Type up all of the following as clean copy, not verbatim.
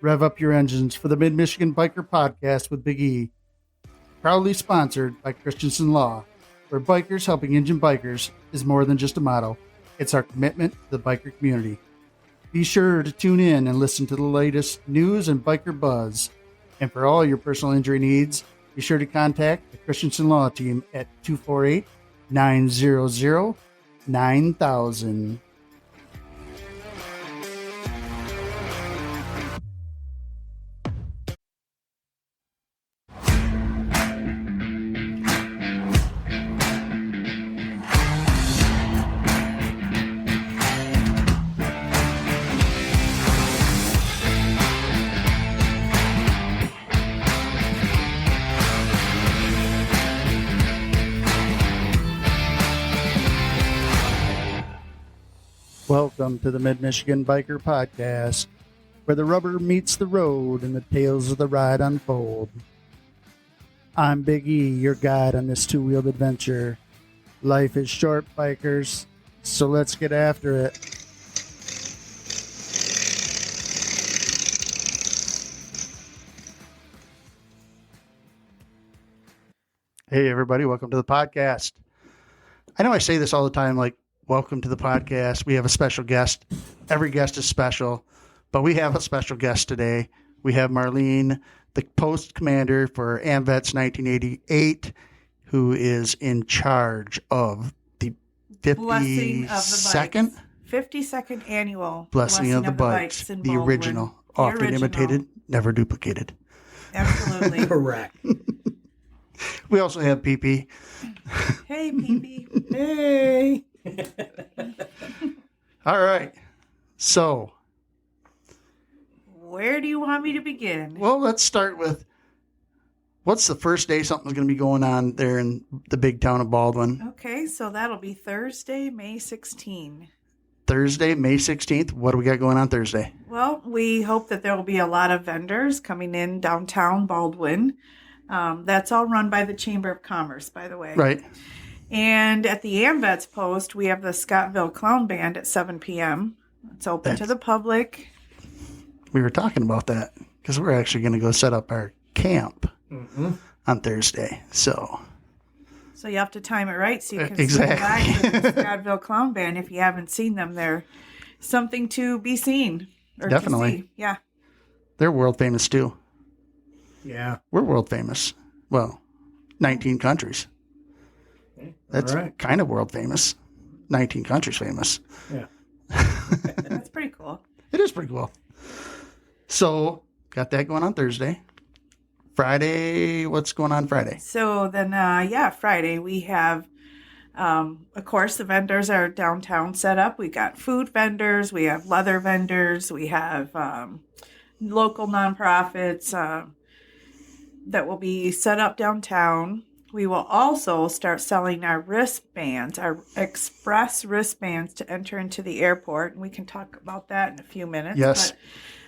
Rev up your engines for the Mid-Michigan Biker Podcast with Big E. Proudly sponsored by Christensen Law, where bikers helping engine bikers is more than just a motto. It's our commitment to the biker community. Be sure to tune in and listen to the latest news and biker buzz. And for all your personal injury needs, be sure to contact the Christensen Law team at 248-900-9000. Welcome to the Mid-Michigan Biker Podcast, where the rubber meets the road and the tales of the ride unfold. I'm Big E, your guide on this two-wheeled adventure. Life is short, bikers, so let's get after it. Hey, everybody, welcome to the podcast. I know I say this all the time, like, welcome to the podcast. We have a special guest. Every guest is special, but we have a special guest today. We have Marlene, the Post Commander for AMVETS 1988, who is in charge of the 52nd? 52nd annual Blessing of the Bikes, in the Baldwin. original. Often imitated, never duplicated. Absolutely. Correct. We also have PP. Hey, PP. Hey. All right. So, Where do you want me to begin? well, let's start with what's the first day something's going to be going on there in the big town of Baldwin? Okay, so that'll be Thursday, May 16. Thursday, May 16th. What do we got going on Thursday? Well, we hope that there will be a lot of vendors coming in downtown Baldwin. That's all run by the Chamber of Commerce, by the way. Right. And at the AMVETS Post, we have the Scottville Clown Band at 7 p.m. It's open to the public. We were talking about that because we're actually going to go set up our camp on Thursday. So you have to time it right so you can Exactly. swing by to the Scottville Clown Band. If you haven't seen them, they're something to be seen. Or Definitely. To see. Yeah. they're world famous too. Yeah. We're world famous. Well, 19 countries. That's All right. kind of world famous. 19 countries famous. Yeah. That's pretty cool. It is pretty cool. So, got that going on Thursday. Friday, what's going on Friday? So then, Friday we have, of course, the vendors are downtown set up. We got food vendors, we have leather vendors, we have local nonprofits that will be set up downtown. We will also start selling our wristbands, our express wristbands to enter into the airport. And we can talk about that in a few minutes. Yes.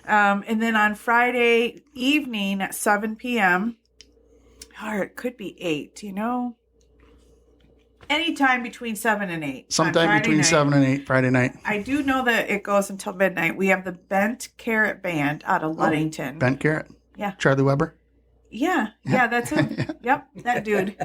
But, and then on Friday evening at 7 p.m., or it could be 8, anytime between 7 and 8. Sometime between 7 and 8 Friday night. I do know that it goes until midnight. We have the Bent Carrot Band out of Ludington. Bent Carrot? Yeah. Charlie Weber? Yeah, that's him. Yep, that dude.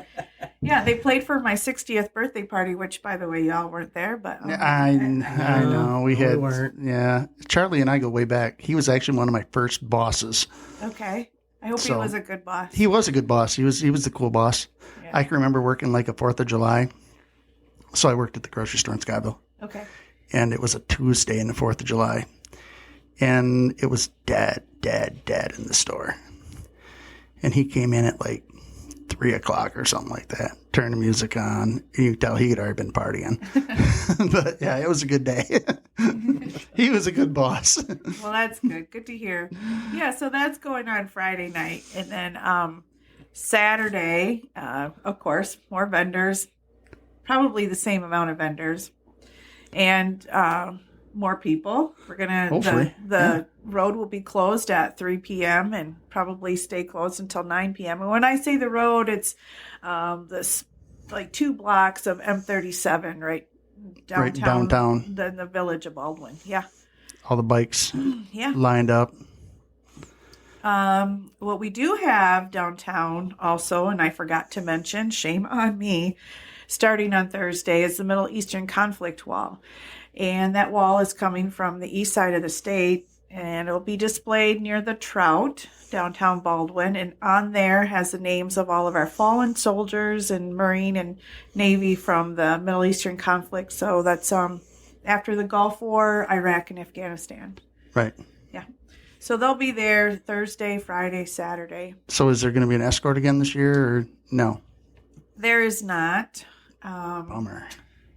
Yeah, they played for my 60th birthday party, which, by the way, y'all weren't there, but I know. We weren't. Yeah. Charlie and I go way back. He was actually one of my first bosses. okay. I hope he So, was a good boss. He was a good boss. He was the cool boss. Yeah. I can remember working like a 4th of July. So I worked at the grocery store in Scottville. Okay. And it was a Tuesday in the 4th of July. And it was dead in the store. And he came in at like 3 o'clock or something like that. Turned the music on. And you could tell he had already been partying. But yeah, it was a good day. He was a good boss. Well, that's good. Good to hear. Yeah, so that's going on Friday night. And then Saturday, of course, more vendors. Probably the same amount of vendors. And more people. We're gonna the road will be closed at 3 p.m. and probably stay closed until 9 p.m. And when I say the road, it's this like 2 blocks of M37 right downtown. The village of Baldwin. Yeah. All the bikes Yeah. lined up. What we do have downtown also, and I forgot to mention, shame on me, starting on Thursday is the Middle Eastern Conflict Wall. And that wall is coming from the east side of the state, and it'll be displayed near the Trout, downtown Baldwin. And on there has the names of all of our fallen soldiers and Marine and Navy from the Middle Eastern conflict. So that's after the Gulf War, Iraq, and Afghanistan. Right. Yeah. So they'll be there Thursday, Friday, Saturday. So is there going to be an escort again this year, or no? There is not. Bummer.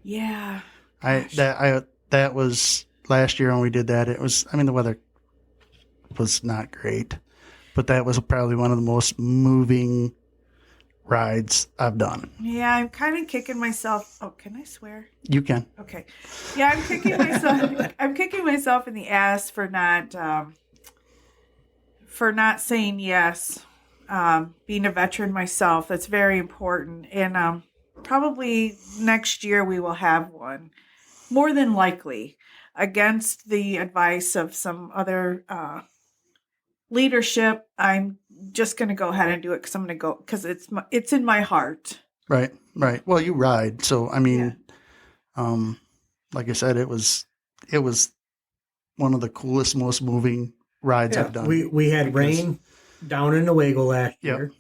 Yeah. That was last year when we did that. It was, I mean, the weather was not great, but that was probably one of the most moving rides I've done. Yeah, I'm kind of kicking myself. Oh, can I swear? You can. Okay. Yeah, I'm kicking myself. I'm kicking myself in the ass for not saying yes. Being a veteran myself, that's very important. And probably next year we will have one. More than likely, against the advice of some other leadership, I'm just going to go ahead and do it because I'm going to go because it's in my heart. Right. Well, you ride, so I mean, like I said, it was one of the coolest, most moving rides I've done. We had rain down in Newaygo last year.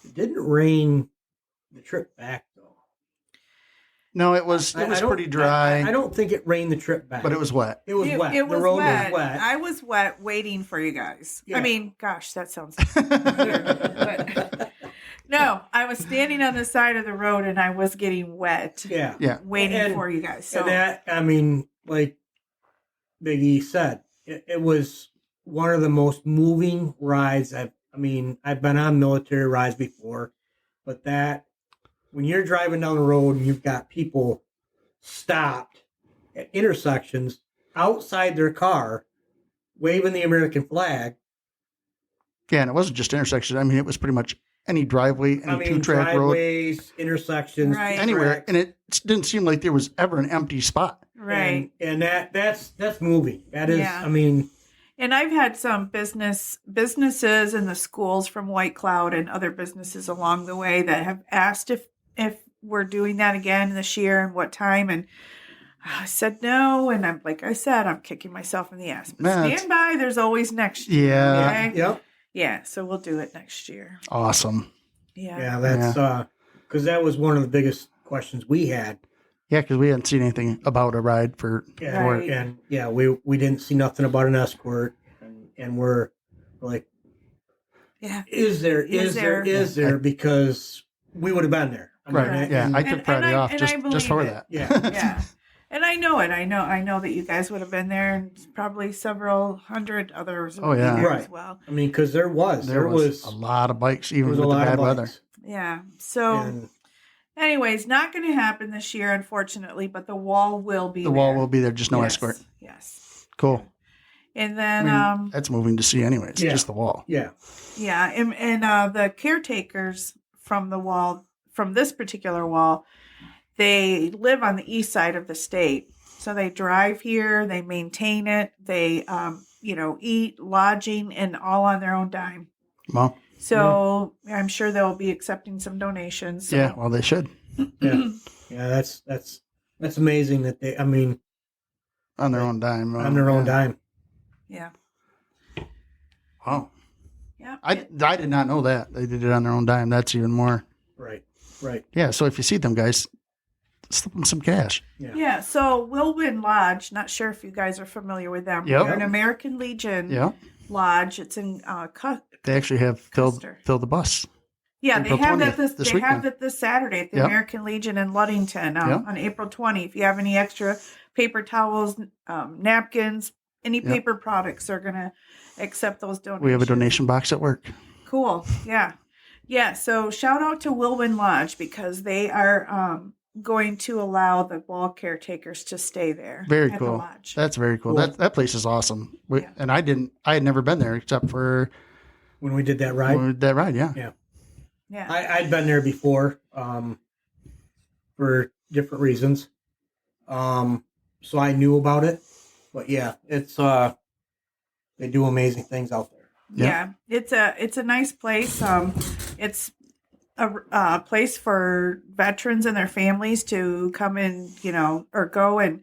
It didn't rain the trip back though. No, it was pretty dry. I don't think it rained the trip back. But it was wet. It was wet. The road was wet. I was wet waiting for you guys. Yeah. I mean, gosh, that sounds weird. But, no, I was standing on the side of the road and I was getting wet. Yeah. Waiting for you guys. So and that, I mean, like Big E said, it was one of the most moving rides I've been on military rides before, but that when you're driving down the road and you've got people stopped at intersections outside their car waving the American flag. Yeah, and it wasn't just intersections. I mean, it was pretty much any driveway, any two-track road. Driveways, intersections, Right. Anywhere. tracks. And it didn't seem like there was ever an empty spot. right. And that's moving. That is, Yeah. I mean. And I've had some businesses in the schools from White Cloud and other businesses along the way that have asked if we're doing that again this year and what time. And I said no. And I'm like I said, I'm kicking myself in the ass. But stand by. There's always next year. Yeah. Okay? Yep. Yeah. So we'll do it next year. Awesome. Yeah. Yeah, that's because that was one of the biggest questions we had. Yeah, because we hadn't seen anything about a ride for Yeah, Right. and we didn't see nothing about an escort, and we're like, Yeah. is there? Because we would have been there. I mean, right. Yeah, I took Friday off just for it. that. Yeah. Yeah. And I know it. I know that you guys would have been there, and probably several hundred others would Oh, yeah. be there Right. as well. I mean, because there was a lot of bikes, even with the bad weather. Yeah. So, And anyways, not going to happen this year, unfortunately, but the wall will be The there. wall will be there, just no Yes. escort. Yes. Cool. And then, That's moving to see anyways, Yeah. just the wall. yeah, yeah, and the caretakers from the wall, from this particular wall, they live on the east side of the state. So they drive here, they maintain it, they, eat, lodging, and all on their own dime. Well, So I'm sure they'll be accepting some donations. So. yeah, well, they should yeah. That's amazing that they. I mean, on their own dime. on their own dime. Yeah. Wow. Yeah. I did not know that. They did it on their own dime. That's even more. Right. Yeah, so if you see them, guys, slip them some cash. Yeah. So Wilwin Lodge, not sure if you guys are familiar with them. Yep. They're an American Legion Yeah. lodge. It's in They actually have filled Custer. the bus. Yeah, April they have 20th, that this they have weekend. that this Saturday at the Yep. American Legion in Ludington Yep. on April 20. If you have any extra paper towels, napkins, any Yep. paper products, they're gonna accept those donations. We have a donation box at work. Cool. Yeah. Yeah. So shout out to Wilwin Lodge because they are going to allow the wall caretakers to stay there. Very at cool. The lodge. That's very cool. Cool. That place is awesome. Yeah. And I had never been there except for When we did that ride, when we did that ride. Yeah. Yeah. I'd been there before, for different reasons. So I knew about it, but yeah, it's They do amazing things out there. Yeah, it's a nice place. It's a place for veterans and their families to come in, or go and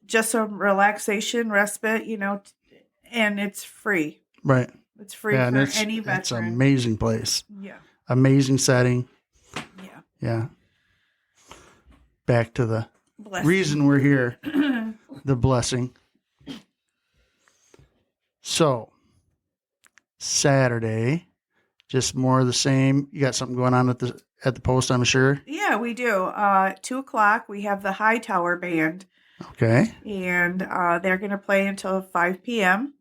just some relaxation, respite, and it's free. Right. It's free for any veteran. It's an amazing place. Yeah. Amazing setting. Yeah. Yeah. Back to the Blessing. reason we're here, the blessing. So, Saturday, just more of the same. You got something going on at the post, I'm sure. Yeah, we do. 2:00, we have the Hightower Band. Okay. And they're going to play until 5 p.m.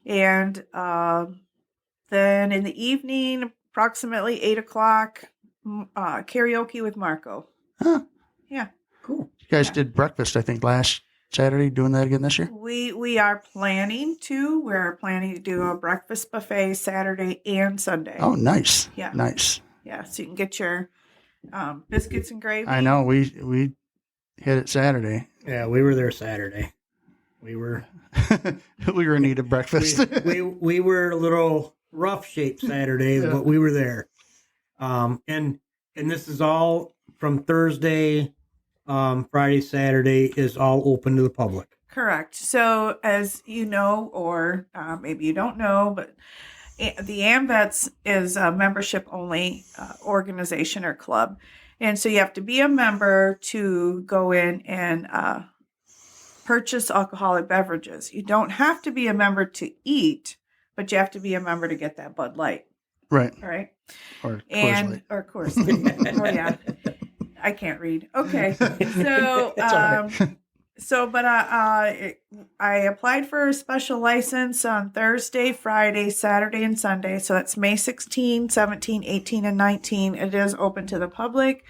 And then in the evening, approximately 8 o'clock, karaoke with Marco. Huh. Yeah. Cool. You guys did breakfast, I think, last Saturday. Doing that again this year? We are planning to. We're planning to do a breakfast buffet Saturday and Sunday. Oh, nice. Yeah. Nice. Yeah, so you can get your biscuits and gravy. I know. We hit it Saturday. Yeah, we were there Saturday. We were in need of breakfast. we were a little rough shape Saturday, but we were there. And this is all from Thursday, Friday, Saturday is all open to the public. Correct. So as you know, or maybe you don't know, but the AMVETS is a membership only organization or club. And so you have to be a member to go in and purchase alcoholic beverages. You don't have to be a member to eat, but you have to be a member to get that Bud Light. Right. All right. Or Coors Light. Or Coors Light. Oh, yeah. I can't read. Okay. So, but I applied for a special license on Thursday, Friday, Saturday, and Sunday. So that's May 16, 17, 18, and 19. It is open to the public,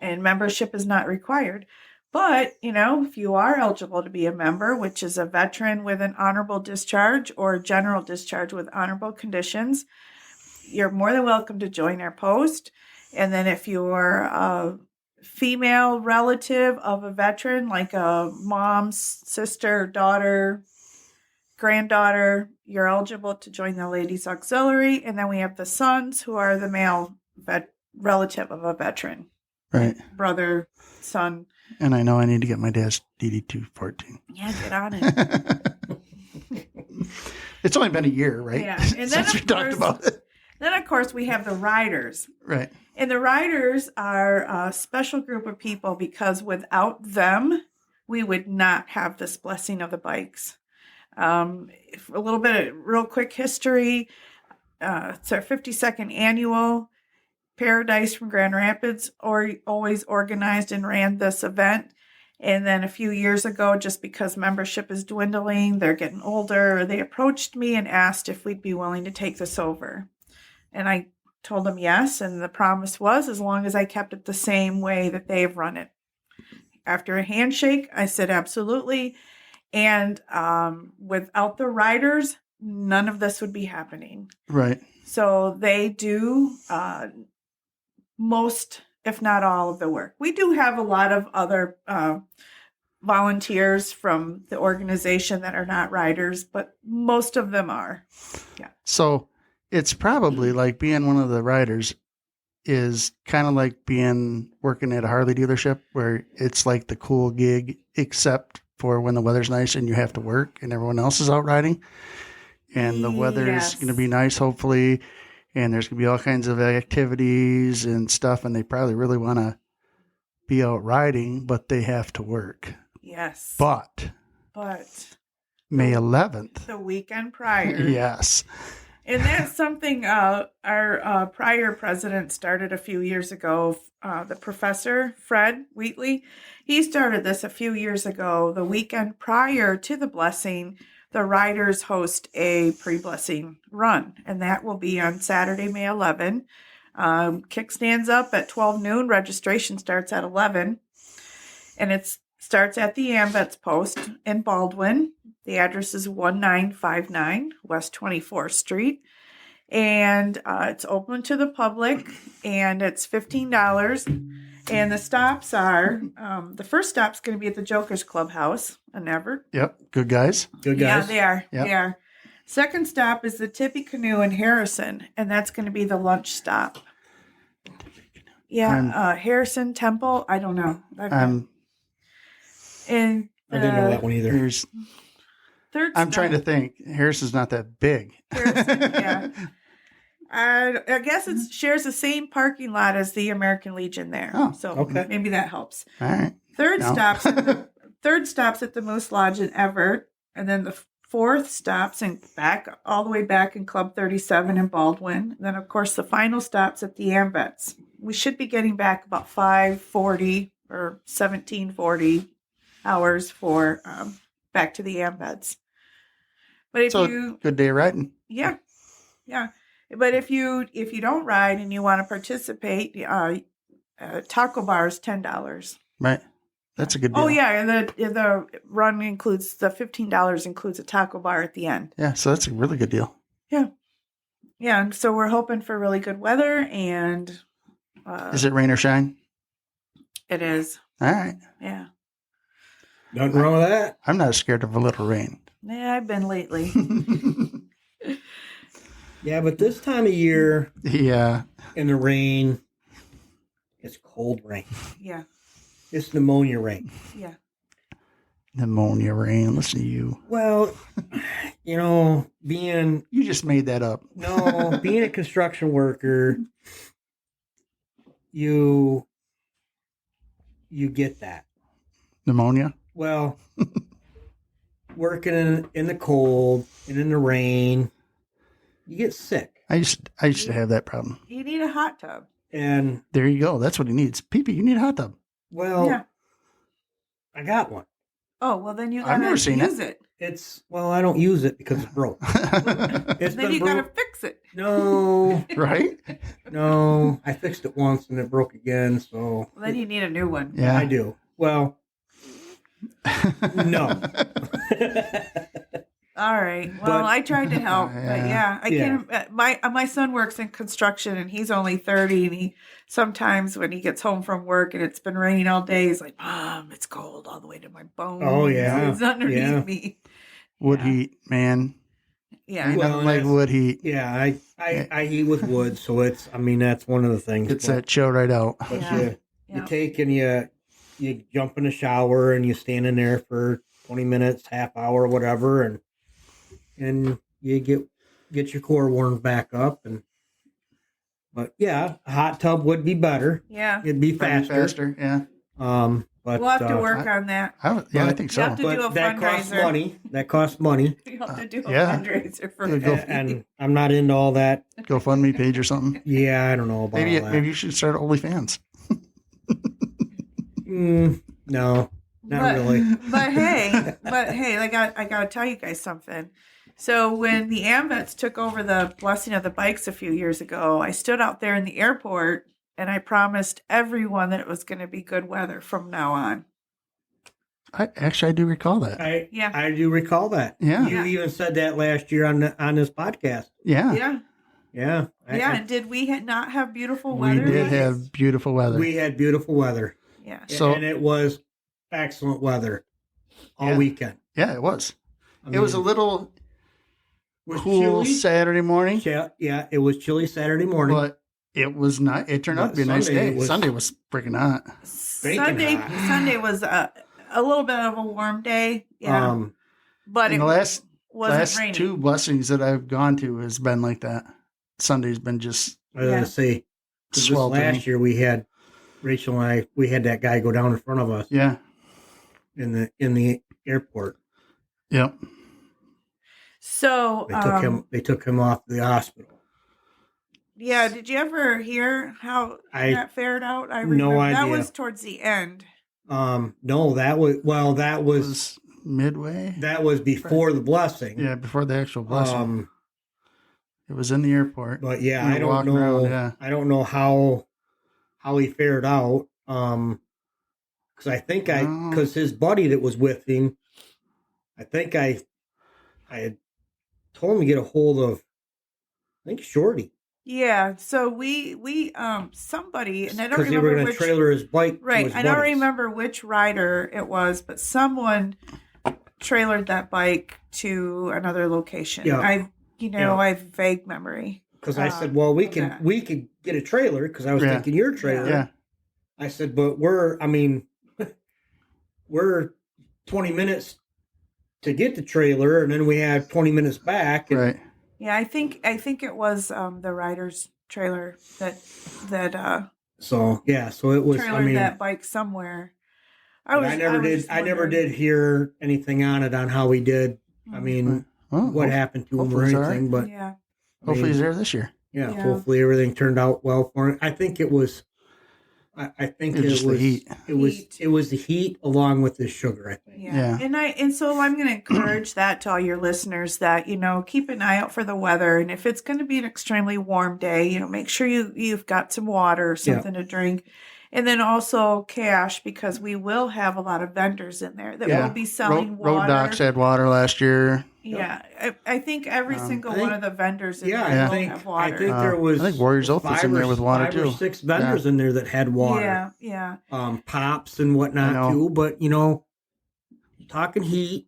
and membership is not required. But, if you are eligible to be a member, which is a veteran with an honorable discharge or general discharge with honorable conditions, you're more than welcome to join our post. And then if you're a female relative of a veteran, like a mom, sister, daughter, granddaughter, you're eligible to join the ladies auxiliary. And then we have the sons, who are the male relative of a veteran. Right. Brother, son. And I know I need to get my dad's DD-214. Yeah, get on it. It's only been a year, right? Yeah. And then since we talked about it. Then, of course, we have the riders. Right. And the riders are a special group of people because without them, we would not have this blessing of the bikes. A little bit of real quick history. It's our 52nd annual. Paradise from Grand Rapids always organized and ran this event. And then a few years ago, just because membership is dwindling, they're getting older, they approached me and asked if we'd be willing to take this over. And I told them yes, and the promise was as long as I kept it the same way that they've run it. After a handshake, I said absolutely. And without the riders, none of this would be happening. Right. So they do most, if not all, of the work. We do have a lot of other volunteers from the organization that are not riders, but most of them are. Yeah. So it's probably like being one of the riders is kind of like working at a Harley dealership, where it's like the cool gig, except for when the weather's nice and you have to work and everyone else is out riding. And the weather is going to be nice, hopefully. And there's going to be all kinds of activities and stuff. And they probably really want to be out riding, but they have to work. Yes. But May 11th. The weekend prior. Yes. And that's something our prior president started a few years ago. The professor, Fred Wheatley, he started this a few years ago. The weekend prior to the blessing, the riders host a pre-blessing run, and that will be on Saturday, May 11. Kickstands up at 12 noon. Registration starts at 11, and it starts at the AMVETS Post in Baldwin. The address is 1959 West 24th Street, and it's open to the public, and it's $15. And the stops are, the first stop's going to be at the Joker's Clubhouse in Everett. Yep. Good guys. Good guys. Yeah, they are. Yep. They are. Second stop is the Tippecanoe in Harrison, and that's going to be the lunch stop. Yeah, Harrison Temple. I don't know. And I didn't know that one either. I'm trying to think. Harrison's not that big. Harrison, yeah. I guess it shares the same parking lot as the American Legion there. Oh, so okay. Maybe that helps. All right. Third stops at the Moose Lodge in Everett, and then the fourth stops and all the way back in Club 37 in Baldwin. And then, of course, the final stops at the AMVETs. We should be getting back about 5:40 or 17:40 hours for back to the AMVETs. But if good day riding. Yeah. But if you don't ride and you want to participate, taco bar is $10. Right. That's a good deal. Oh yeah, and the run includes the $15 includes a taco bar at the end. Yeah, so that's a really good deal. Yeah, and so we're hoping for really good weather, and is it rain or shine? It is. All right. Yeah. Nothing wrong with that. I'm not scared of a little rain. Yeah, I've been lately. Yeah, but this time of year, yeah, in the rain, it's cold rain. Yeah. It's pneumonia rain. Yeah. Pneumonia rain. Listen to you. Well, being... You just made that up. No, being a construction worker, you get that. Pneumonia? Well, working in the cold and in the rain, you get sick. I used to have that problem. You need a hot tub. And there you go. That's what he needs. Pee-pee, you need a hot tub. Well, yeah. I got one. Oh, well, then you I've never gotta seen use it. I don't use it because it's broke. Then you gotta fix it. No. Right? No. I fixed it once and it broke again, so. Well, then you need a new one. Yeah. I do. Well, no. All right. Well, I tried to help, but yeah, I can't. My son works in construction, and he's only 30, and he sometimes when he gets home from work and it's been raining all day, he's like, "Mom, it's cold all the way to my bones." Oh yeah, it's underneath me. Wood heat, man. Yeah, well, like wood heat. Yeah, I heat with wood, so it's. I mean, that's one of the things. It's that chill right out. But you take and you jump in the shower and you stand in there for 20 minutes, half hour, whatever, and you get your core warmed back up. But yeah, a hot tub would be better. Yeah, it'd be faster. Yeah. But we'll have to work on that. I think so. You have to do a fundraiser. That costs money. You have to do a fundraiser for that. And I'm not into all that. GoFundMe page or something. Yeah, I don't know about all that. Maybe you should start OnlyFans. No, not really. But hey, I gotta tell you guys something. So when the AMVETs took over the Blessing of the Bikes a few years ago, I stood out there in the airport and I promised everyone that it was going to be good weather from now on. I do recall that. I do recall that. Yeah. You even said that last year on this podcast. Yeah. Yeah. And did we not have beautiful weather? We did have beautiful weather. We had beautiful weather. Yeah. And it was excellent weather all weekend. Yeah, it was. It was a little cool chilly Saturday morning. Yeah, it was chilly Saturday morning. But it was not. It turned out to be a nice day. Sunday was freaking hot. Sunday was a little bit of a warm day. Yeah. But the last raining. 2 blessings that I've gone to has been like that. Sunday's been just. I was going to say, this last year we had Rachel and we had that guy go down in front of us. Yeah. In the airport. Yep. So they took him off to the hospital. Yeah, did you ever hear how that fared out? I remember no idea. That was towards the end. No, that was midway. That was before the blessing. Yeah, before the actual blessing. It was in the airport. But yeah, I don't know. Around, I don't know how he fared out. Because I think because his buddy that was with him, I think I had told him to get a hold of, I think Shorty. Yeah, so we somebody, and I don't remember because they were going to trailer his bike. Right, I don't remember which rider it was, but someone trailered that bike to another location. Yeah. I have vague memory. Because I said, well, we of could that. get a trailer because I was Yeah. thinking your trailer. Yeah. I said, but we're 20 minutes to get the trailer, and then we have 20 minutes back. And, Right. Yeah, I think it was the rider's trailer that So it was. trailered that bike somewhere. I never did hear anything on it on how he did. I mean, Well, what happened to him or hopefully he's all anything, but Yeah. hopefully he's there this year. Yeah, Yeah. hopefully everything turned out well for him. I think it was. I think It was just the heat. It was the heat along with the sugar. I think. Yeah. And so I'm going to encourage that to all your listeners that, keep an eye out for the weather. And if it's going to be an extremely warm day, make sure you've got some water or something to drink. And then also cash, because we will have a lot of vendors in there that will be selling water. Road Docs had water last year. Yeah. I think every single one of the vendors in there will have water. I think there was. I think Warriors Outfit's in there with water five too. or six vendors in there that had water. Yeah. Pops and whatnot too. But talking heat,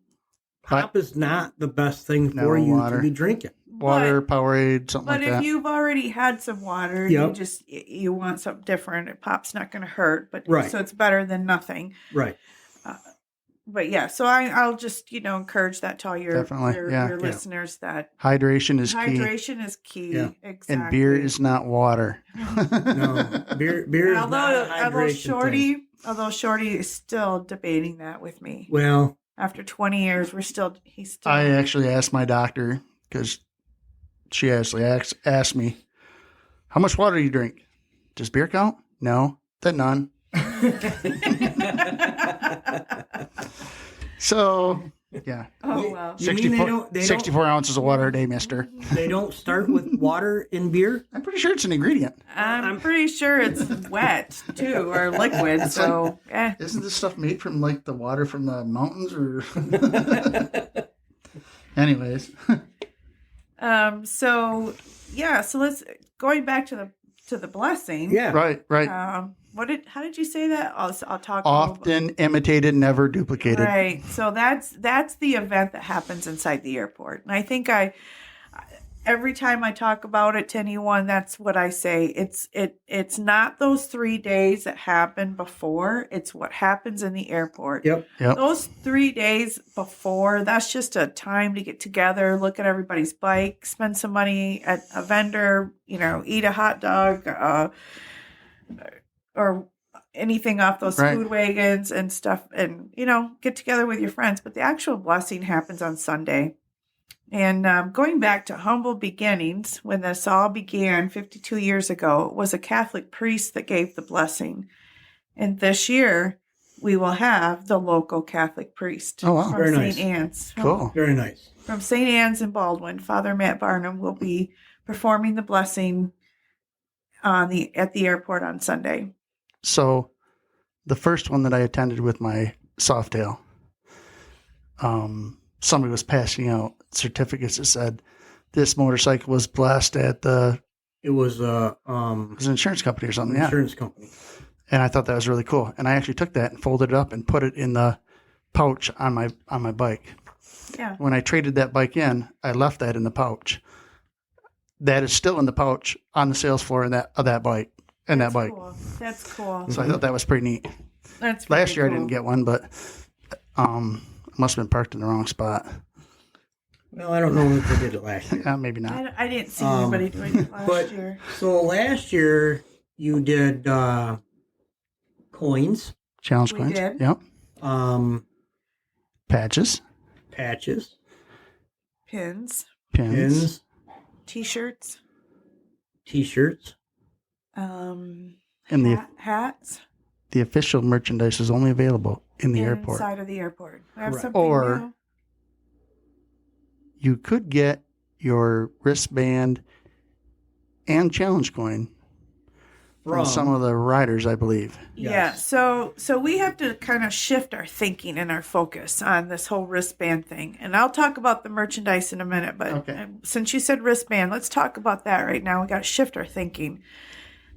pop is not the best thing for you water. to be drinking. Water, Powerade, something like that. But if you've already had some water, you want something different. Pop's not going to hurt, but so it's better than nothing. Right. But yeah, so I'll just encourage that to all your listeners that hydration is key. Hydration is key. Yeah. Exactly. And beer is not water. No, beer is not a hydration thing. Although Shorty is still debating that with me. Well, after 20 years, he's still. I actually asked my doctor because she actually asked me, "How much water do you drink? Does beer count? No, then none." So, yeah. Oh, wow. 64 ounces of water a day, mister. They don't start with water in beer? I'm pretty sure it's an ingredient. I'm pretty sure it's wet, too, or liquid. So, Isn't this stuff made from, the water from the mountains? Or Anyways. So let's, going back to the blessing. Yeah. Right. How did you say that? I'll talk. Often imitated, never duplicated. Right. So that's the event that happens inside the airport. And I think every time I talk about it to anyone, that's what I say. It's not those 3 days that happen before. It's what happens in the airport. Yep. Those 3 days before, that's just a time to get together, look at everybody's bike, spend some money at a vendor, eat a hot dog, or anything off those food wagons and stuff, and get together with your friends. But the actual blessing happens on Sunday. And going back to humble beginnings, when this all began 52 years ago, it was a Catholic priest that gave the blessing. And this year, we will have the local Catholic priest from Very St. nice. Anne's. Cool. Very nice. From St. Anne's in Baldwin, Father Matt Barnum will be performing the blessing at the airport on Sunday. So, the first one that I attended with my Softail, somebody was passing out certificates that said this motorcycle was blessed at it was an insurance company or something. Insurance company. And I thought that was really cool. And I actually took that and folded it up and put it in the pouch on my bike. Yeah. When I traded that bike in, I left that in the pouch. That is still in the pouch on the sales floor of that bike. That's cool. That's cool. So I thought that was pretty neat. That's Last year cool. I didn't get one, but must have been parked in the wrong spot. Well, I don't know if they did it last year. Maybe not. I didn't see anybody doing it last year. So last year you did coins. Challenge We coins. did. Yep. Patches. Patches. Pins. T-shirts. T-shirts. And hats. the official merchandise is only available in the airport. Inside of the airport. I have Correct. something Or new. you could get your wristband and challenge coin from some of the riders, I believe. Yeah. So we have to kind of shift our thinking and our focus on this whole wristband thing. And I'll talk about the merchandise in a minute, but since you said wristband, let's talk about that right now. We got to shift our thinking.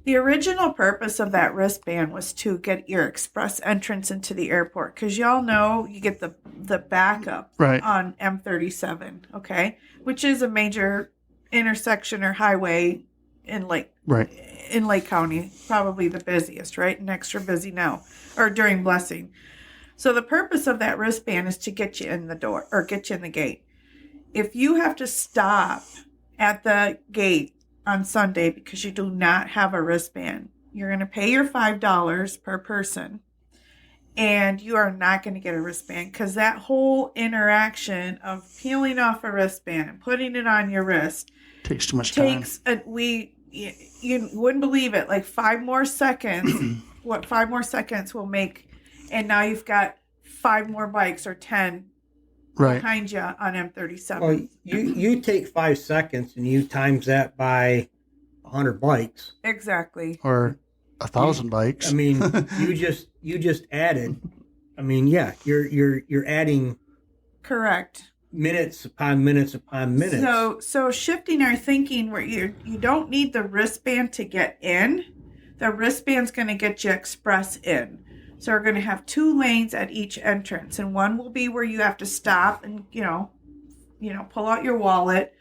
The original purpose of that wristband was to get your express entrance into the airport, because y'all know you get the backup Right. on M37, okay, which is a major intersection or highway in Lake County, probably the busiest, right, and extra busy now, or during Blessing. So the purpose of that wristband is to get you in the door or get you in the gate. If you have to stop at the gate on Sunday because you do not have a wristband, you're going to pay your $5 per person, and you are not going to get a wristband, because that whole interaction of peeling off a wristband and putting it on your wrist Takes too much time. You wouldn't believe it, like 5 more seconds. What 5 more seconds will make, and now you've got 5 more bikes or 10 behind you on M37. Well, you take 5 seconds and you times that by 100 bikes. Exactly. Or 1,000 bikes. I mean, you just added. I mean, yeah, you're adding. Correct. Minutes upon minutes upon minutes. So shifting our thinking where you don't need the wristband to get in. The wristband's going to get you express in. So we're going to have 2 lanes at each entrance, and one will be where you have to stop and pull out your wallet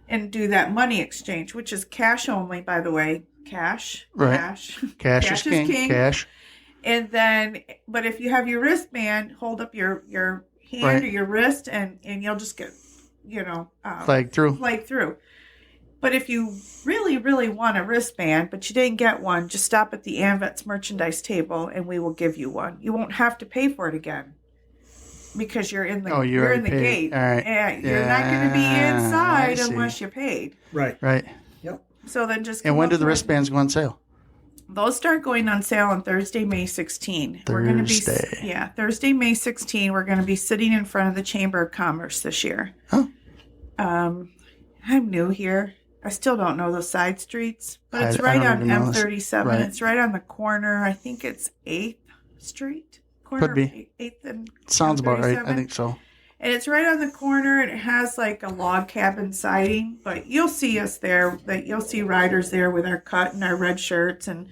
and do that money exchange, which is cash only, by the way. Cash. Cash is king. Cash. And then, but if you have your wristband, hold up your hand or your wrist, and you'll just get, flagged through. But if you really, really want a wristband, but you didn't get one, just stop at the AMVETS merchandise table, and we will give you one. You won't have to pay for it again, because you're in the you're in the gate. All right. You're not going to be inside unless you paid. Right. Yep. So then just. And when do the wristbands go on sale? Those start going on sale on Thursday, May 16. We're going to be Thursday, May 16. We're going to be sitting in front of the Chamber of Commerce this year. Huh. I'm new here. I still don't know the side streets, but it's right on M37. Right. It's right on the corner. I think it's 8th Street. Could be. 8th and sounds about right. I think so. And it's right on the corner, and it has like a log cabin siding. But you'll see us there. You'll see riders there with our cut and our red shirts and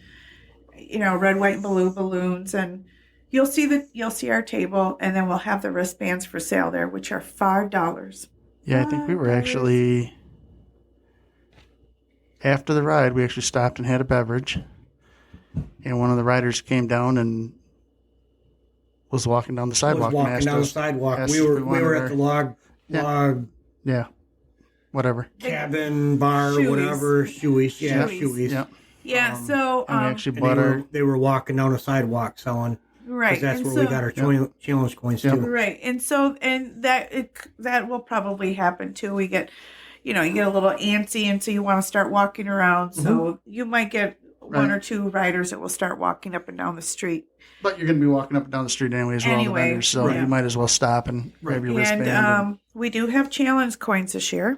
red, white, and blue balloons. And you'll see our table, and then we'll have the wristbands for sale there, which are $5. Yeah, I think we were actually. After the ride, we actually stopped and had a beverage, and one of the riders came down and was walking down the sidewalk. We were at the log. Yeah, whatever. Cabin, bar, Shoeies. Whatever. Shoeies. Yeah, Shoeies. Shoeies. Yeah, so... and we actually bought they were walking down the sidewalk selling. Right. Because that's where we got our challenge coins, too. Right. And so, that will probably happen, too. We get... you get a little antsy, and so you want to start walking around. So you might get one or 2 riders that will start walking up and down the street. But you're going to be walking up and down the street anyways with all the vendors, so you might as well stop and grab your wristband. And we do have challenge coins this year,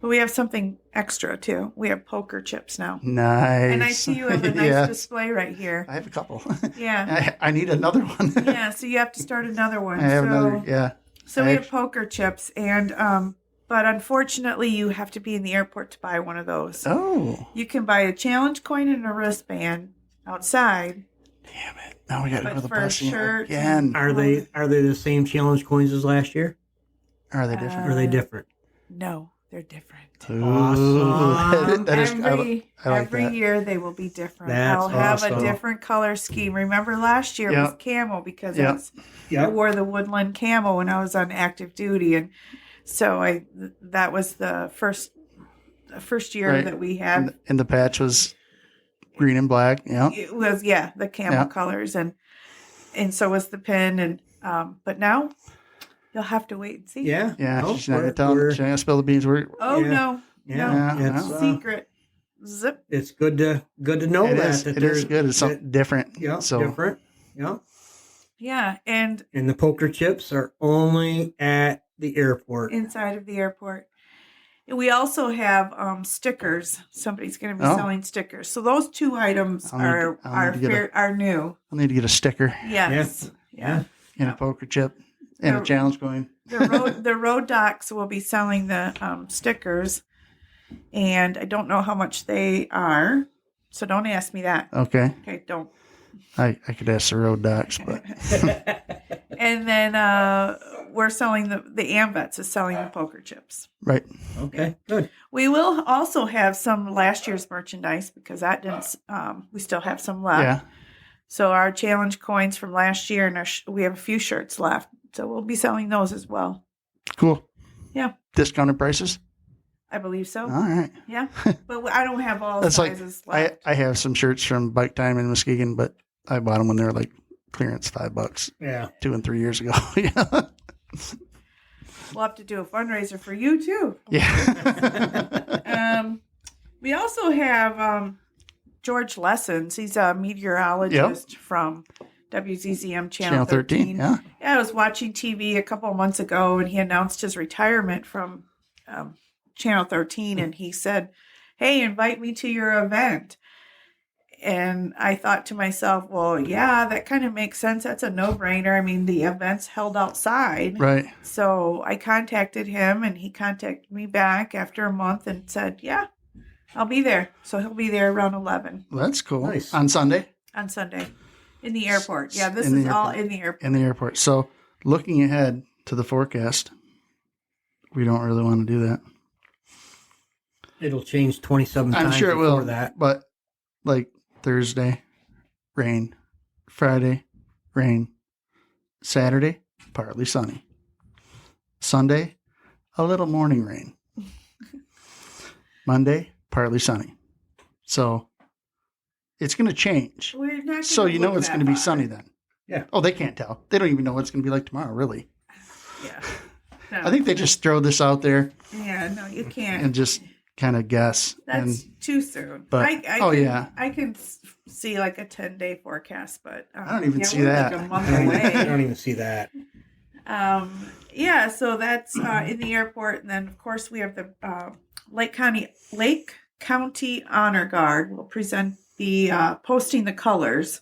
but we have something extra, too. We have poker chips now. Nice. And I see you have a nice display right here. I have a couple. Yeah. I need another one. Yeah, so you have to start another one. I have another, yeah. So we have poker chips, and... but unfortunately, you have to be in the airport to buy one of those. Oh. You can buy a challenge coin and a wristband outside. Damn it. Now we got to go to the bus shirt again. Are they the same challenge coins as last year? Are they different? Are they different? No, they're different. Awesome. Every year they will be different. I'll have a different color scheme. Remember last year was camo because I wore the woodland camo when I was on active duty, and so that was the first year that we had. And the patch was green and black. Yeah. It was the camel colors, and so was the pin, and but now you'll have to wait and see. Yeah. She's not gonna spill the beans. No, it's secret. Zip. It's good to know it is good. It's something different. Yeah. So different. Yeah. Yeah, and the poker chips are only at the airport. Inside of the airport. And we also have stickers. Somebody's going to be selling stickers. So those 2 items are new. I'll need to get a sticker. Yes. Yeah. And a poker chip and a challenge coin. The road docs will be selling the stickers, and I don't know how much they are. So don't ask me that. Okay. Okay, don't. I could ask the road docs, but And then we're selling the AMVETs is selling the poker chips. right. Okay, good. We will also have some last year's merchandise because that didn't. We still have some left. Yeah. So our challenge coins from last year, and we have a few shirts left. So we'll be selling those as well. Cool. Yeah. Discounted prices? I believe so. All right. Yeah. But I don't have all That's like, sizes left. I have some shirts from Bike Time in Muskegon, but I bought them when they were like clearance $5 Yeah. 2 and 3 years ago. Yeah. We'll have to do a fundraiser for you too. Yeah. We also have George Lessons. He's a meteorologist from WZZM Channel 13. Yeah. Yeah, I was watching TV a couple of months ago, and he announced his retirement from Channel 13, and he said, "Hey, invite me to your event." And I thought to myself, well, yeah, that kind of makes sense. That's a no-brainer. I mean, the event's held outside. Right. So I contacted him, and he contacted me back after a month and said, yeah, I'll be there. So he'll be there around 11 Well, that's cool. Nice. On Sunday? on Sunday in the airport. Yeah, this In is the all airport. in the airport. In the airport. So looking ahead to the forecast, we don't really want to do that. It'll change 27 I'm times sure it before will. that. But like Thursday, rain. Friday, rain. Saturday, partly sunny. Sunday, a little morning rain. Monday, partly sunny. So it's going to change. We're not gonna So you know look it's that going to be far. sunny then. Yeah. Oh, they can't tell. They don't even know what it's going to be like tomorrow, really. Yeah. No. I think they just throw this out there Yeah, no, you can't. and just kind of guess. That's And too soon. but- I yeah. I can see like a 10-day forecast, but I don't even see we're that. Like a month I away. don't even see that. Yeah, so that's in the airport, and then of course we have the Lake County Honor Guard will present the posting the colors.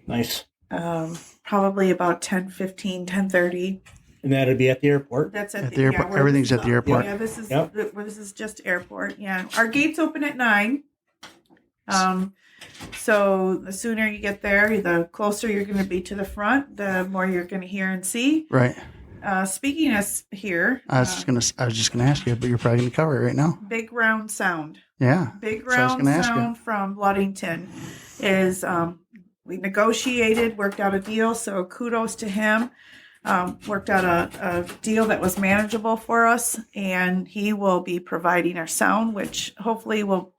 Nice. Probably about 10:30. And that'll be at the airport. That's At the airport. where Everything's this at the is- airport. Yeah, this is Yep. this is just airport. Yeah, our gates open at 9. So the sooner you get there, the closer you're going to be to the front, the more you're going to hear and see. right. Speaking of here, I was just gonna ask you, but you're probably gonna cover it right now. Big Round Sound. Yeah. Big So I was Round gonna ask you. Sound from Bloodington is we negotiated, worked out a deal, so kudos to him. Worked out a deal that was manageable for us, and he will be providing our sound, which hopefully will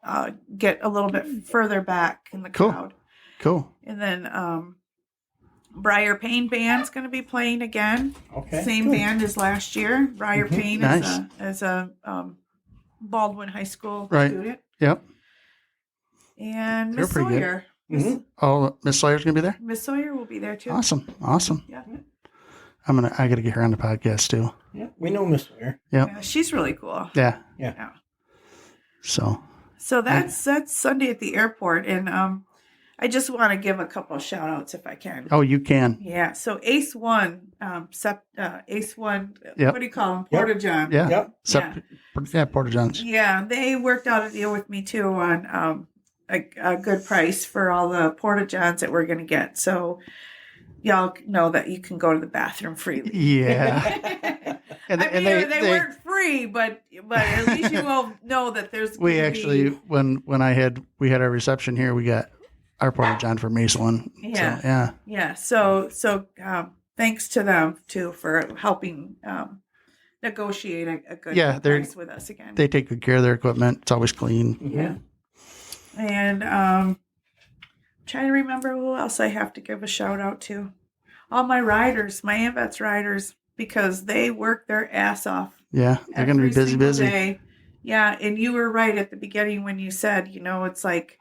get a little bit further back in the Cool. crowd. Cool. And then Briar Payne Band's going to be playing again. Okay. Same band as last year. Briar Payne Nice. is a Baldwin High School Right. student. Yep. And They're Miss pretty good. Sawyer. Mhm. Oh, Miss Sawyer's gonna be there. Miss Sawyer will be there too. Awesome. Awesome. Yeah. I gotta get her on the podcast too. Yeah, we know Miss Ware. Yep. Yeah, she's really cool. Yeah. Yeah. So So that's Sunday at the airport, and I just want to give a couple of shout outs if I can. oh, you can. Yeah. So Ace One, Ace One. Yep. What do you call them? Yep. Porta John. Yeah. Yep. Yeah. Porta Johns. Yeah, they worked out a deal with me too on a good price for all the Porta Johns that we're going to get. So y'all know that you can go to the bathroom freely. Yeah. And, I mean, they weren't free, but at least you will know that there's. we gonna actually be, when we had our reception here, we got our Porta John for Mace one. Yeah. So, yeah. Yeah. So thanks to them too for helping negotiate a good Yeah, they're- price with us again. They take good care of their equipment. It's always clean. Yeah. And trying to remember who else I have to give a shout out to. All my riders, my AMVETS riders, because they work their ass off. Yeah. They're gonna be every busy, single busy. day. Yeah, and you were right at the beginning when you said, it's like,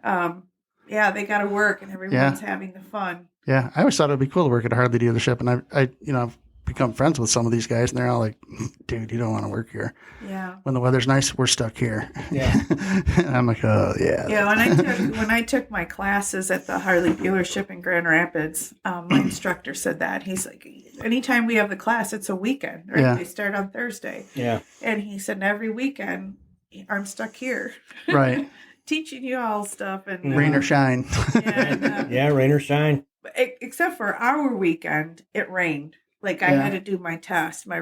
they got to work and everyone's having the fun. Yeah. I always thought it'd be cool to work at a Harley dealership, and I've become friends with some of these guys, and they're all like, dude, you don't want to work here. Yeah. When the weather's nice, we're stuck here. Yeah. And I'm like, oh yeah. Yeah, when I took my classes at the Harley dealership in Grand Rapids, my instructor said that. He's like, anytime we have the class, it's a weekend, right? Yeah. They start on Thursday. Yeah. And he said, every weekend, I'm stuck here. Right. teaching you all stuff and Rain or shine. Yeah, rain or shine. except for our weekend, it rained. Like I had to do my test, the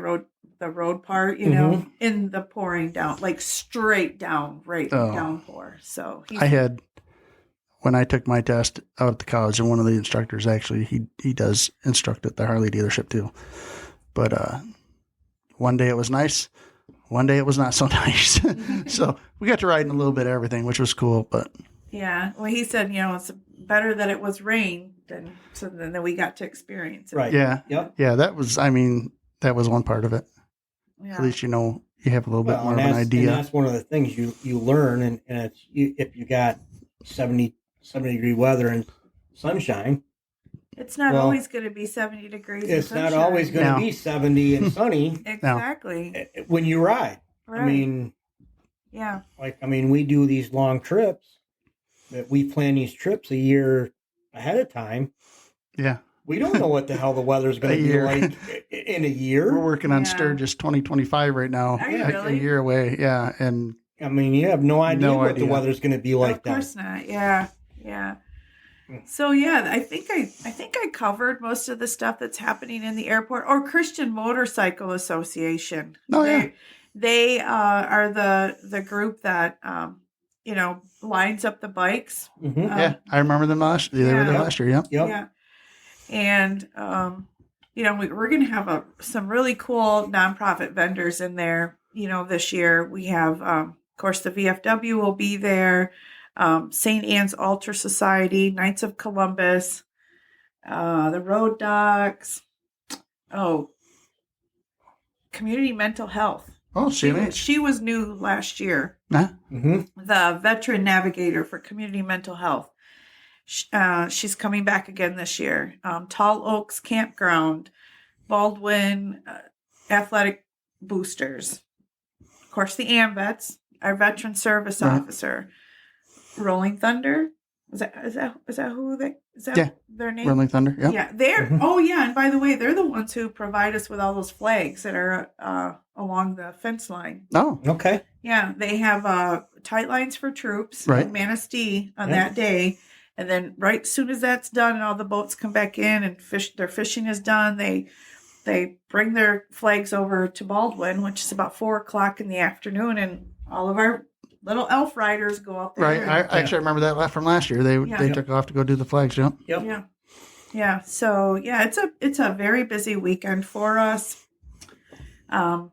road part, in the pouring down, like straight down, downpour. So when I took my test out at the college, and one of the instructors actually, he does instruct at the Harley dealership too. But one day it was nice, one day it was not so nice. So we got to ride in a little bit of everything, which was cool. But yeah, well, he said, it's better that it was rain than we got to experience it. Right. Yeah. Yep. Yeah, that was one part of it. Yeah. At least you have a little bit more of an idea. And that's one of the things you learn, and it's if you got 70 degree weather and sunshine. It's not always going to be 70 degrees. It's not always going to be 70 and sunny. Exactly. When you ride. Right. I mean, yeah. We do these long trips. That we plan these trips a year ahead of time. Yeah. We don't know what the hell the weather's going to be like in a year. We're working on Sturgis 2025 right now. Are you really? A year away. Yeah. And I mean, you have no idea what the weather's going to be like. Of course not. Yeah. Yeah. So I think I covered most of the stuff that's happening in the airport. Or Christian Motorcycle Association. Oh yeah. They are the group that lines up the bikes. Mm-hmm. Yeah, I remember them they were there last year. Yep. Yeah. And we're going to have some really cool nonprofit vendors in there. This year we have, of course, the VFW will be there. St. Anne's Altar Society, Knights of Columbus, the Road Dogs, Community Mental Health. Oh, CMH. She was new last year. Huh? Mm-hmm. The veteran navigator for Community Mental Health. She's coming back again this year. Tall Oaks Campground, Baldwin Athletic Boosters. Of course, the AMVETs, our veteran service officer. Rolling Thunder. Is that who they? Is that their name? Rolling Thunder. Yep. Yeah, they're. Mm-hmm. Oh, yeah, and by the way, they're the ones who provide us with all those flags that are along the fence line. Oh, okay. Yeah, they have tight lines for troops. Right. In Manistee on that day, and then right as soon as that's done, and all the boats come back in, and their fishing is done, they bring their flags over to Baldwin, which is about 4:00 in the afternoon, and all of our little elf riders go out there. Right. I actually remember that from last year. They took off to go do the flags. Yep. Yep. Yeah. So it's a very busy weekend for us. I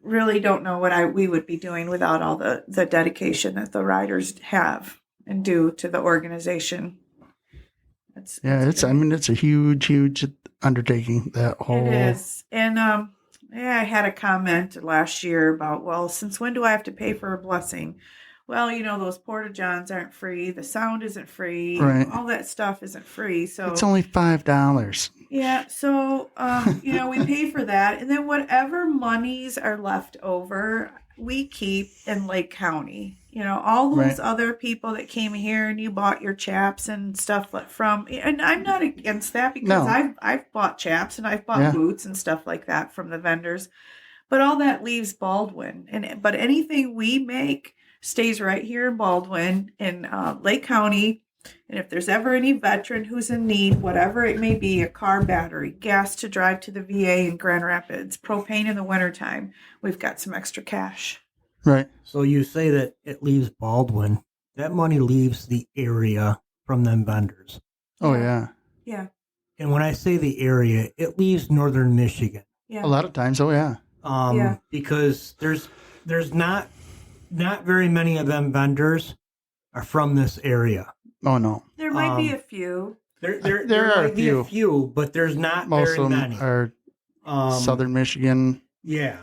really don't know what we would be doing without all the dedication that the riders have and do to the organization. It's a huge undertaking, that whole. It is. And I had a comment last year about, well, since when do I have to pay for a blessing? Well, those porta-johns aren't free. The sound isn't free. Right. All that stuff isn't free. So it's only $5. Yeah. So, we pay for that. And then whatever monies are left over, we keep in Lake County. All those other people that came here and you bought your chaps and stuff from, and I'm not against that because I've bought chaps and I've bought boots and stuff like that from the vendors, but all that leaves Baldwin. But anything we make stays right here in Baldwin in Lake County. And if there's ever any veteran who's in need, whatever it may be, a car battery, gas to drive to the VA in Grand Rapids, propane in the wintertime, we've got some extra cash. Right. So you say that it leaves Baldwin. That money leaves the area from them vendors. Oh, yeah. Yeah. And when I say the area, it leaves northern Michigan. Yeah. A lot of times, oh, yeah. Because there's not very many of them vendors are from this area. Oh, no. There might be a few. There are might be a few, but there's not most very of them many. are southern Michigan. Yeah.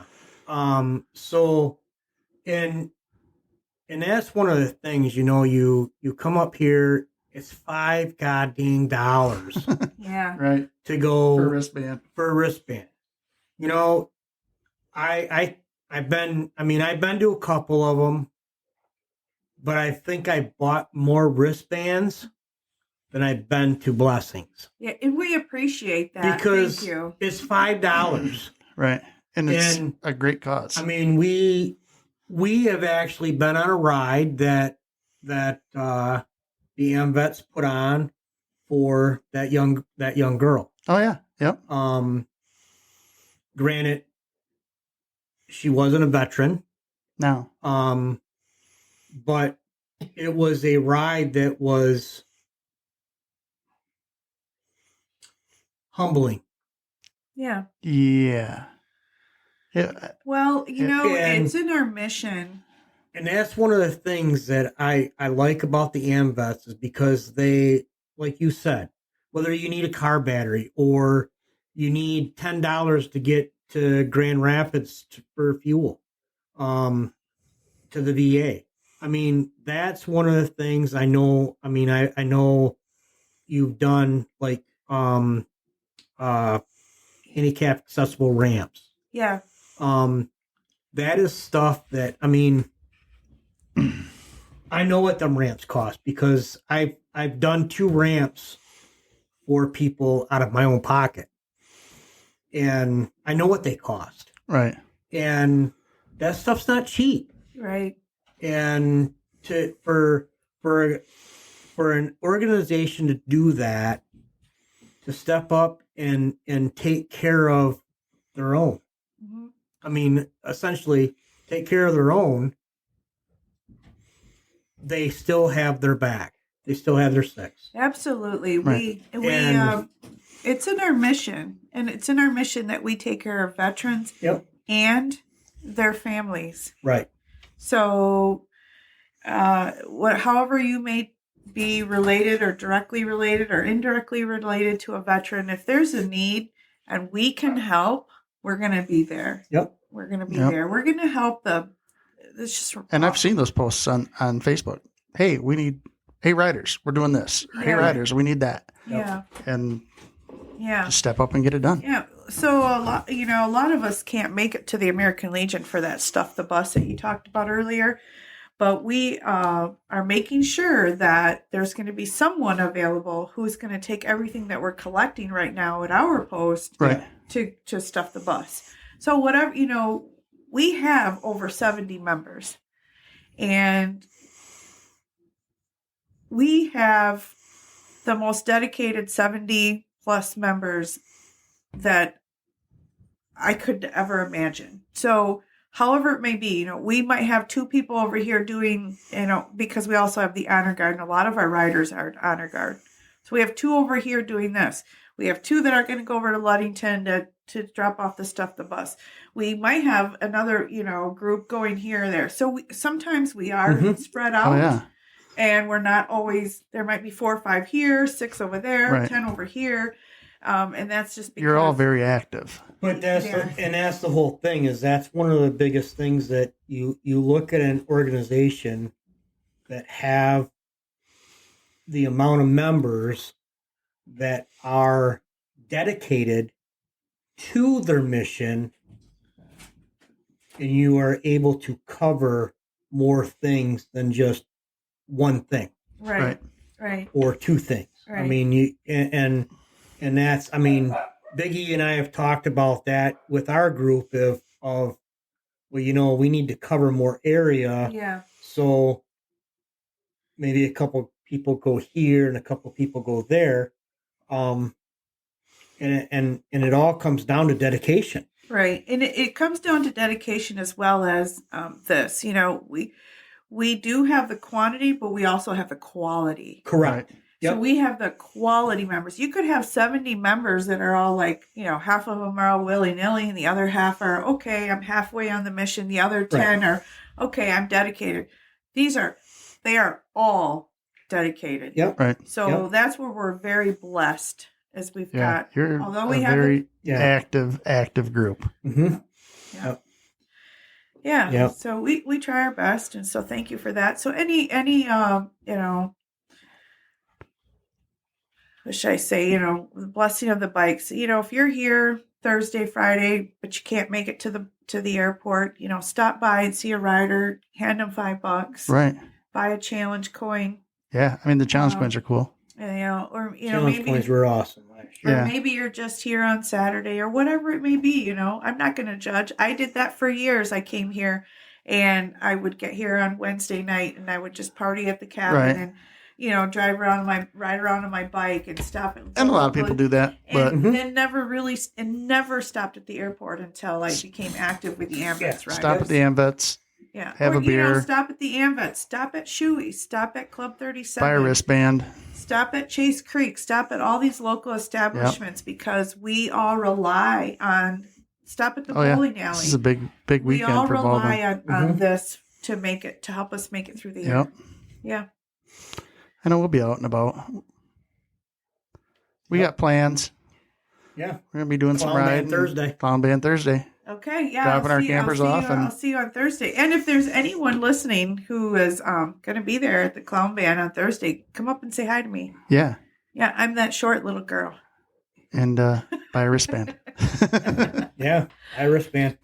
And that's one of the things, you come up here, it's $5 goddamn dollars. Yeah. Right. To go for a wristband. I've been to a couple of them, but I think I bought more wristbands than I've been to blessings. Yeah, and we appreciate that. Because Thank you. it's $5. Right. And it's a great cause. I mean, we We have actually been on a ride that the AMVETs put on for that young girl. Oh yeah. Yep. Granted, she wasn't a veteran. No. But it was a ride that was humbling. Yeah. Yeah. Yeah. Well, And- it's in our mission. And that's one of the things that I like about the AMVETs is because they, like you said, whether you need a car battery or you need $10 to get to Grand Rapids for fuel, to the VA. I mean, that's one of the things I know. I mean, I know you've done like handicap accessible ramps. Yeah. That is stuff that, I mean, I know what them ramps cost because I've done 2 ramps for people out of my own pocket, and I know what they cost. Right. And that stuff's not cheap. Right. And for an organization to do that, to step up and take care of their own. Mm-hmm. I mean, essentially take care of their own. They still have their back. They still have their six. Absolutely. Right. And- It's in our mission, and it's in our mission that we take care of veterans Yep. and their families. Right. So, however you may be related or directly related or indirectly related to a veteran, if there's a need and we can help, we're going to be there. Yep. We're going to be Yep. there. We're going to help them. It's just And I've seen those posts on Facebook. Hey, hey riders, we're doing this. Hey Yeah. riders, we need that. Yeah. And Yeah. just step up and get it done. Yeah. So a lot of us can't make it to the American Legion for that stuff, the bus that you talked about earlier. But we are making sure that there's going to be someone available who's going to take everything that we're collecting right now at our post Right. to stuff the bus. So whatever, we have over 70 members, and we have the most dedicated 70 plus members that I could ever imagine. So however it may be, we might have 2 people over here doing, because we also have the honor guard, and a lot of our riders are honor guard. So we have 2 over here doing this. We have 2 that are going to go over to Ludington to drop off the stuff, the bus. We might have another, group going here or there. So sometimes we are spread out. Oh yeah. And we're not always, there might be 4 or 5 here, 6 over there, Right. 10 over here. And that's just because You're all very active. But that's Yeah. that's the whole thing. Is that's one of the biggest things that you look at an organization that have the amount of members that are dedicated to their mission, and you are able to cover more things than just one thing right. or 2 things. I Right. mean, you and that's, I mean, Biggie and I have talked about that with our group of well, we need to cover more area. Yeah. So maybe a couple people go here and a couple people go there. And it all comes down to dedication. Right. And it comes down to dedication as well as this. We do have the quantity, but we also have the quality. Correct. Yep. So we have the quality members. You could have 70 members that are all like, half of them are all willy-nilly and the other half are, okay, I'm halfway on the mission. The other 10 are, okay, I'm dedicated. They are all dedicated. Yep. Right. So Yep. that's where we're very blessed as we've Yeah. got. You're although a we have very Yeah. active group. Mm-hmm. Yeah. Yep. So we try our best, and so thank you for that. So any what should I say? The blessing of the bikes. If you're here Thursday, Friday, but you can't make it to the airport, stop by and see a rider, hand them $5, Right. buy a challenge coin, Yeah. I mean, the challenge coins are cool. and, or Challenge maybe. points were awesome last Or year. Yeah. maybe you're just here on Saturday or whatever it may be, I'm not going to judge. I did that for years. I came here And I would get here on Wednesday night, and I would just party at the cabin Right. and, ride around on my bike and stop at. And a lot of people do that, but And then never stopped at the airport until I became active with the AMVETs. Right. stop at the AMVETs, Yeah. have a beer. Stop at the AMVETs. Stop at Shoey's. Stop at Club 37. buy a wristband. Stop at Chase Creek. Stop at all these local establishments because we all rely on. Stop at the bowling alley. This is a big We all weekend for Baldwin. rely on this to help us make it through the year. Yep. Yeah. I know we'll be out and about. We got plans. Yeah. We're going to be doing some Clown Band riding. Thursday. Clown Band Thursday. Okay, yeah. Dropping our campers off. I'll see you on Thursday. And if there's anyone listening who is going to be there at the Clown Band on Thursday, come up and say hi to me. Yeah. Yeah, I'm that short little girl. And buy a wristband. Yeah. wristband.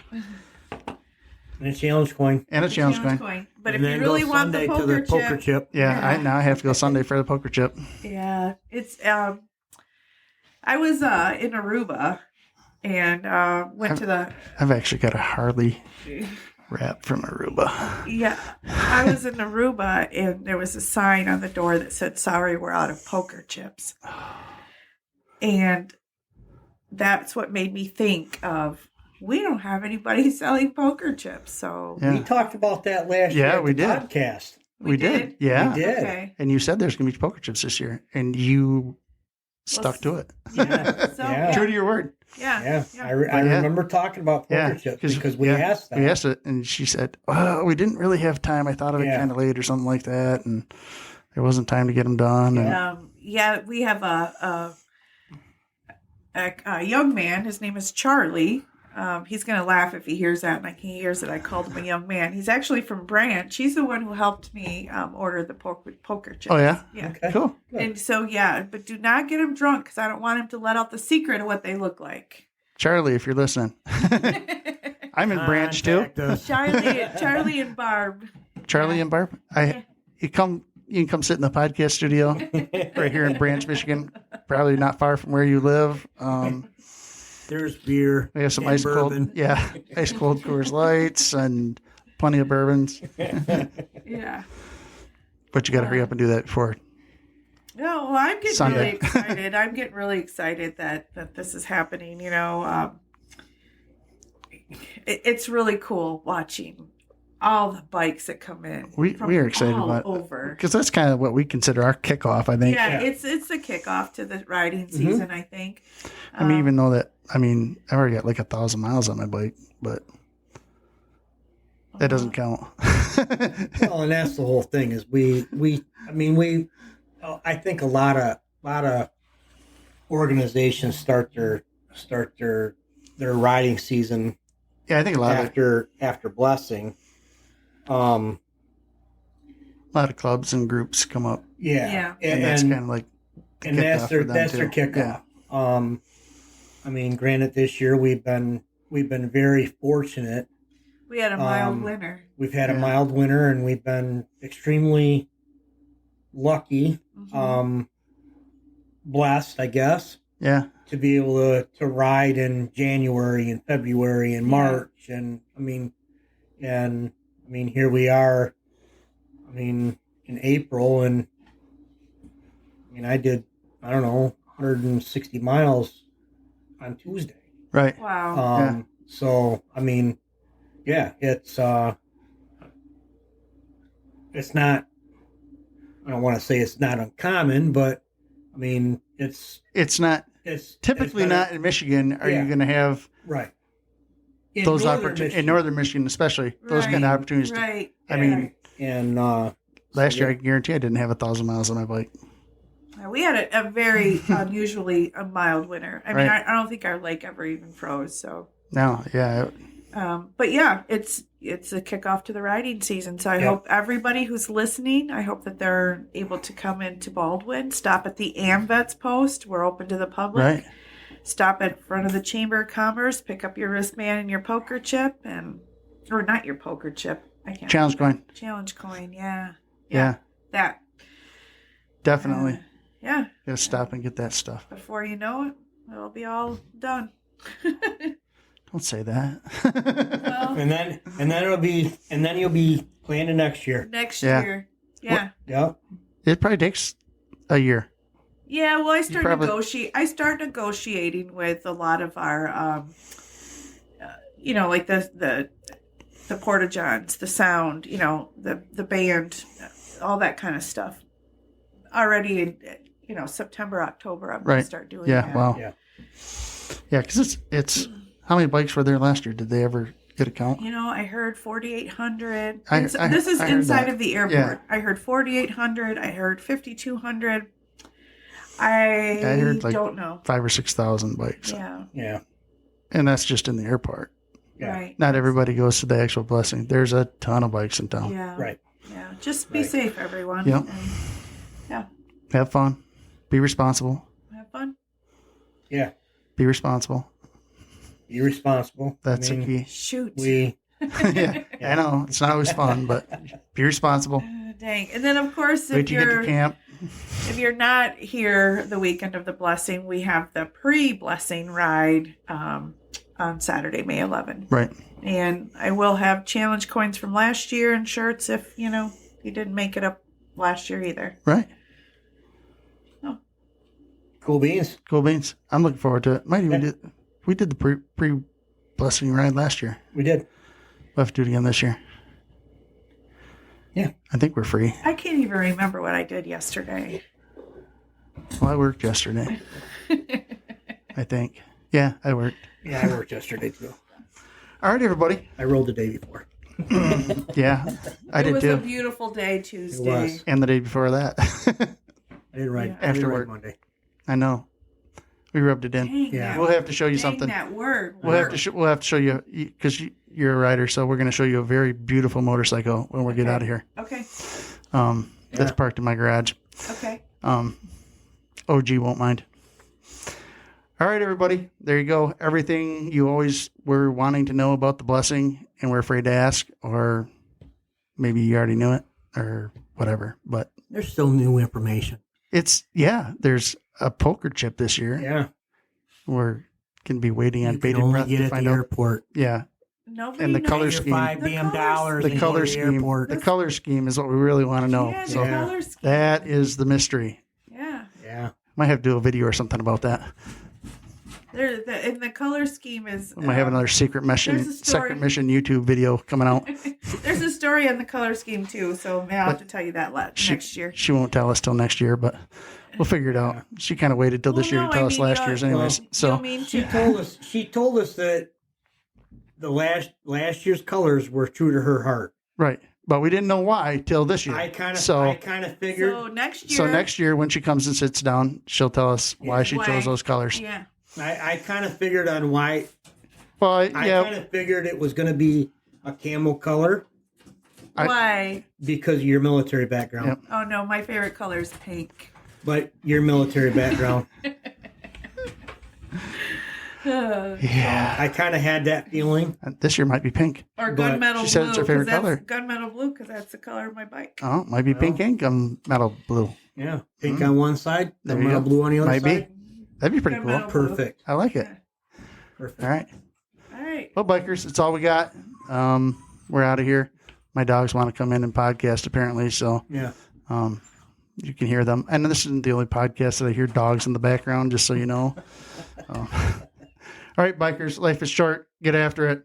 And a challenge coin. And a challenge coin. But And if you then really go want Sunday the to the poker chip. Yeah, now I have to go Sunday for the poker chip. Yeah, it's I was in Aruba and went to the. I've actually got a Harley wrap from Aruba. Yeah, I was in Aruba and there was a sign on the door that said, "Sorry, we're out of poker chips," and that's what made me think of. We don't have anybody selling poker chips, so Yeah. We talked about that last year. Yeah, at we the did. Podcast. We did. Yeah. We did. Okay. And you said there's going to be poker chips this year, and you stuck to it. Yeah. So, Yeah. True to your word. Yeah. I remember talking about poker Yeah, chips because we yeah, asked that. We asked it, and she said, "Oh, we didn't really have time. I thought of it Yeah. kind of late or something like that, and there wasn't time to get them done." And We have a young man. His name is Charlie. He's going to laugh if he hears that, and he hears that I called him a young man. He's actually from Branch. He's the one who helped me order the poker chips. Oh, yeah? Yeah. Okay. Cool. Good. And so, but do not get him drunk because I don't want him to let out the secret of what they look like. Charlie, if you're listening, I'm in Branch too. Contact us. Charlie and Barb. Charlie and Barb, you can come sit in the podcast studio right here in Branch, Michigan. Probably not far from where you live. There's beer. We have some and ice bourbon. cold, ice cold Coors Lights and plenty of bourbons. Yeah. But you got to hurry up and do that before. No, well, I'm getting Sunday. really excited. I'm getting really excited that this is happening. It's really cool watching all the bikes that come in. We are excited all about it over. because that's kind of what we consider our kickoff. I think. Yeah, it's the kickoff to the riding season. I think. I mean, even though that, I already got like 1,000 miles on my bike, but that doesn't count. Well, and that's the whole thing is I think a lot of organizations start their riding season Yeah, I think a lot of after Blessing. a lot of clubs and groups come up, Yeah. and that's kind of like the and that's kickoff their for them, that's too. their kickoff. Granted, this year we've been very fortunate. We had a mild winter. We've had a mild winter, and we've been extremely lucky, blessed, I guess, Yeah, to be able to ride in January and February and March, and here we are. In April, and I did 160 miles on Tuesday. right. Wow. So it's not. I don't want to say it's not uncommon, but It's not it's typically it's not in Michigan. Are you going to have right those opportunities in northern Michigan, especially those kind of opportunities? Right. And Last year, I guarantee I didn't have 1,000 miles on my bike. We had a very unusually a mild winter. Right. I don't think our lake ever even froze. So. No, yeah, But yeah, it's a kickoff to the riding season. So I hope everybody who's listening, I hope that they're able to come into Baldwin, stop at the AMVETs Post. We're open to the public. right. Stop in front of the Chamber of Commerce, pick up your wristband and your poker chip, or not your poker chip. I can't. Challenge coin. Challenge coin. Yeah. Yeah, That. definitely. Yeah. Gotta stop and get that stuff. Before you know it, it'll be all done. Don't say that. Well, And then you'll be planning next year. next Yeah. year. Yeah. Yep. It probably takes a year. Yeah, well, I start probably- negotiating with a lot of our, like the porta johns, the sound, the band, all that kind of stuff. Already in, September, October, I'm going Right. to start doing Yeah, that. wow. Yeah. Yeah, because it's how many bikes were there last year? Did they ever get a count? I heard 4,800. I This is heard inside that. of the airport. Yeah. I heard 4,800. I heard 5,200. I heard like don't know. 5,000 or 6,000 bikes. Yeah. Yeah. And that's just in the airport. Yeah. Right. Not everybody goes to the actual Blessing. There's a ton of bikes in town. Yeah. Right. Yeah. Just be Right. safe, everyone. Yep. And Have fun. Be responsible. have fun. Yeah. Be responsible. Be responsible. That's the key. Shoot. Yeah, I know. It's not always fun, but be responsible. Dang. And then, of course, Wait if till you get you're to camp. if you're not here the weekend of the blessing, we have the pre-blessing ride on Saturday, May 11. Right. And I will have challenge coins from last year and shirts if you didn't make it up last year either. Right. Cool beans. Cool beans. I'm looking forward to it. Might even we did the pre-blessing ride last year. We did. We'll have to do it again this year. Yeah. I think we're free. I can't even remember what I did yesterday. Well, I worked yesterday. I think. Yeah, I worked. Yeah, I worked yesterday too. All right, everybody. I rolled the day before. Yeah, I It did was a too. beautiful day Tuesday. It was. And the day before that. I didn't ride. Yeah. I didn't After ride work. Monday. I know. We rubbed it in. Dang, Yeah. We'll have to show you dang something. that word. We'll have to show you because you're a rider, so we're going to show you a very beautiful motorcycle when we get Okay. out of here. Okay. That's parked in my garage. Okay. OG won't mind. All right, everybody. There you go. Everything you always were wanting to know about the blessing and were afraid to ask, or maybe you already knew it, or whatever. But There's still new information. there's a poker chip this year. Yeah. We're going to be waiting on You can bated only breath get to at find the out. airport. Yeah. Nobody And the knows. color Your scheme. $5 The damn colors- dollars. The and color go to the scheme. airport. The color scheme is what we really want to know. Yeah, the So Yeah. color scheme. that is the mystery. Yeah. Yeah. Might have to do a video or something about that. And the color scheme is. We might have another secret mission there's a story. YouTube video coming out. There's a story on the color scheme too, so I'll have to tell you that next year. She won't tell us till next year, but we'll figure it out. She kind of waited till this Well, year no, to tell I us mean, last you- year's anyways. well, So You mean She to- told us that the last year's colors were true to her heart. right, but we didn't know why till this year. I kind of figured. So next year. So next year when she comes and sits down, she'll tell us why she Why. chose those colors. Yeah. I kind of figured on why. Well, I yeah, kind of figured it was going to be a camel color Why? because of your military background. Yep. Oh no, my favorite color is pink. But your military background, yeah. I kind of had that feeling. This year might be pink. Or But gunmetal she said blue. it's her favorite 'cause that's color. Gunmetal blue, because that's the color of my bike. Oh, it might be pink and gunmetal blue. Yeah, pink on one side, There you go. blue on the other Might be. side. That'd be pretty cool. Gunmetal blue. Perfect. I like it. Perfect. All right. All right. Well, bikers, that's all we got. We're out of here. My dogs want to come in and podcast apparently, so Yeah. you can hear them. And this isn't the only podcast that I hear dogs in the background, just so you know. All right, bikers, life is short. Get after it.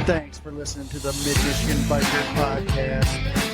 Thanks for listening to the Mid-Michigan Biker Podcast.